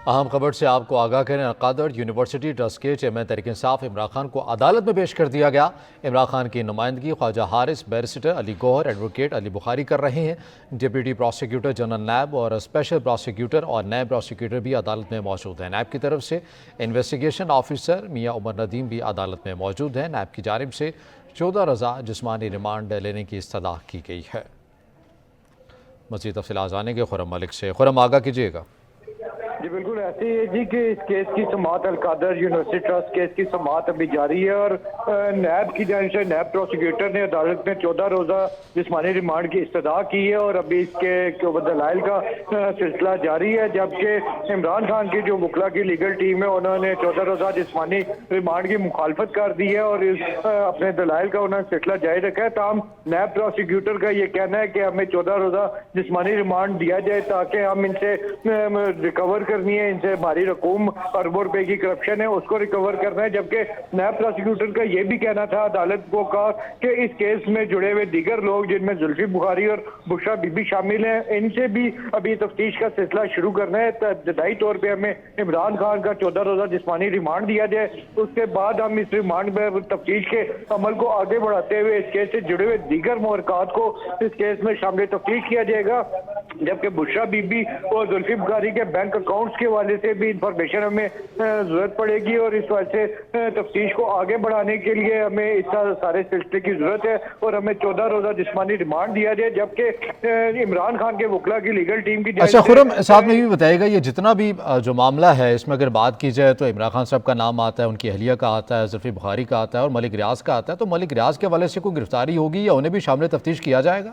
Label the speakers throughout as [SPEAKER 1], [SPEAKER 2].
[SPEAKER 1] اہم خبر سے آپ کو آگاہ کریں۔ القادر یونیورسٹی ٹرسٹ کے چیئرمین تحریک انصاف عمران خان کو عدالت میں پیش کر دیا گیا۔ عمران خان کی نمائندگی خواجہ حارث، بیرسٹر علی گوہر، ایڈوکیٹ علی بخاری کر رہے ہیں۔ ڈپٹی پروسیکیوٹر جنرل نیب اور اسپیشل پروسیکیوٹر اور نیب پروسیکیوٹر بھی عدالت میں موجود ہیں۔ نیب کی طرف سے انویسٹیگیشن آفیسر میاں عمر ندیم بھی عدالت میں موجود ہیں۔ نیب کی جانب سے 14 روزہ جسمانی ریمانڈ لینے کی استدعا کی گئی ہے۔ مزید تفصیلات جانیں گے خرم ملک سے۔ خرم، آگاہ کیجیے گا۔
[SPEAKER 2] جی بالکل ایسے ہی ہے جی کہ اس کیس کی سماعت القادر یونیورسٹی ٹرسٹ کیس کی سماعت ابھی جاری ہے، اور نیب کی جانب سے نیب پروسیکیوٹر نے عدالت میں 14 روزہ جسمانی ریمانڈ کی استدعا کی ہے، اور ابھی اس کے دلائل کا سلسلہ جاری ہے۔ جبکہ عمران خان کی جو وکلا کی لیگل ٹیم ہے انہوں نے 14 روزہ جسمانی ریمانڈ کی مخالفت کر دی ہے اور اپنے دلائل کا انہوں نے سلسلہ جاری رکھا ہے۔ تاہم نیب پروسیکیوٹر کا یہ کہنا ہے کہ ہمیں 14 روزہ جسمانی ریمانڈ دیا جائے تاکہ ہم ان سے ریکور کرنی ہے، ان سے ہماری رقوم اربوں روپے کی کرپشن ہے اس کو ریکور کرنا ہے۔ جبکہ نیب پروسیکیوٹر کا یہ بھی کہنا تھا عدالت کو کہا کہ اس کیس میں جڑے ہوئے دیگر لوگ جن میں زلفی بخاری اور بشرا بی بی شامل ہیں، ان سے بھی ابھی تفتیش کا سلسلہ شروع کرنا ہے۔ ابتدائی طور پہ ہمیں عمران خان کا 14 روزہ جسمانی ریمانڈ دیا جائے، اس کے بعد ہم اس ریمانڈ میں تفتیش کے عمل کو آگے بڑھاتے ہوئے اس کیس سے جڑے ہوئے دیگر محرکات کو اس کیس میں شامل تفتیش کیا جائے گا۔ جبکہ بشرا بی بی اور زلفی بخاری کے بینک اکاؤنٹس کے حوالے سے بھی انفارمیشن ہمیں ضرورت پڑے گی، اور اس وجہ سے تفتیش کو آگے بڑھانے کے لیے ہمیں اس سارے سلسلے کی ضرورت ہے اور ہمیں 14 روزہ جسمانی ریمانڈ دیا جائے۔ جبکہ عمران خان کے وکلا کی لیگل ٹیم کی
[SPEAKER 1] اچھا خرم، ساتھ میں بھی بتائیے گا، یہ جتنا بھی جو معاملہ ہے اس میں اگر بات کی جائے تو عمران خان صاحب کا نام آتا ہے، ان کی اہلیہ کا آتا ہے، زلفی بخاری کا آتا ہے اور ملک ریاض کا آتا ہے، تو ملک ریاض کے حوالے سے کوئی گرفتاری ہوگی یا انہیں بھی شامل تفتیش کیا جائے گا؟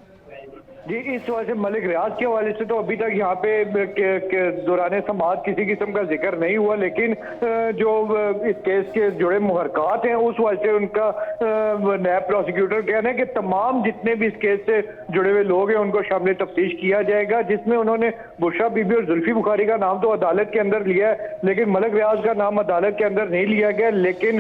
[SPEAKER 2] جی اس وجہ سے ملک ریاض کے حوالے سے تو ابھی تک یہاں پہ دوران سماعت کسی قسم کا ذکر نہیں ہوا، لیکن جو اس کیس کے جڑے محرکات ہیں اس وجہ سے ان کا نیب پروسیکیوٹر کہنا ہے کہ تمام جتنے بھی اس کیس سے جڑے ہوئے لوگ ہیں ان کو شامل تفتیش کیا جائے گا، جس میں انہوں نے بشرا بی بی اور زلفی بخاری کا نام تو عدالت کے اندر لیا ہے لیکن ملک ریاض کا نام عدالت کے اندر نہیں لیا گیا۔ لیکن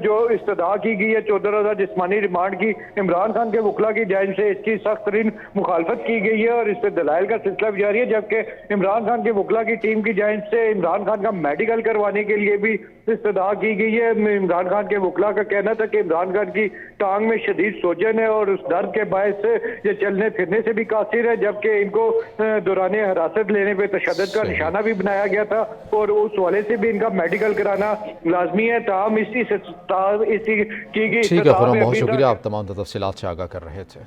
[SPEAKER 2] جو استدعا کی گئی ہے 14 روزہ جسمانی ریمانڈ کی، عمران خان کے وکلا کی جانب سے اس کی سخت ترین مخالفت کی گئی ہے اور اس پہ دلائل کا سلسلہ بھی جاری ہے۔ جبکہ عمران خان کے وکلا کی ٹیم کی جانب سے عمران خان کا میڈیکل کروانے کے لیے بھی استدعا کی گئی ہے۔ عمران خان کے وکلا کا کہنا تھا کہ عمران خان کی ٹانگ میں شدید سوجن ہے اور اس درد کے باعث سے یہ چلنے پھرنے سے بھی قاصر ہے، جبکہ ان کو دوران حراست لینے پہ تشدد کا نشانہ بھی بنایا گیا تھا اور اس حوالے سے بھی ان کا میڈیکل کرانا لازمی ہے۔ تاہم اسی کی گئی
[SPEAKER 1] ٹھیک ہے خرم، بہت شکریہ، آپ تمام تفصیلات سے آگاہ کر رہے تھے۔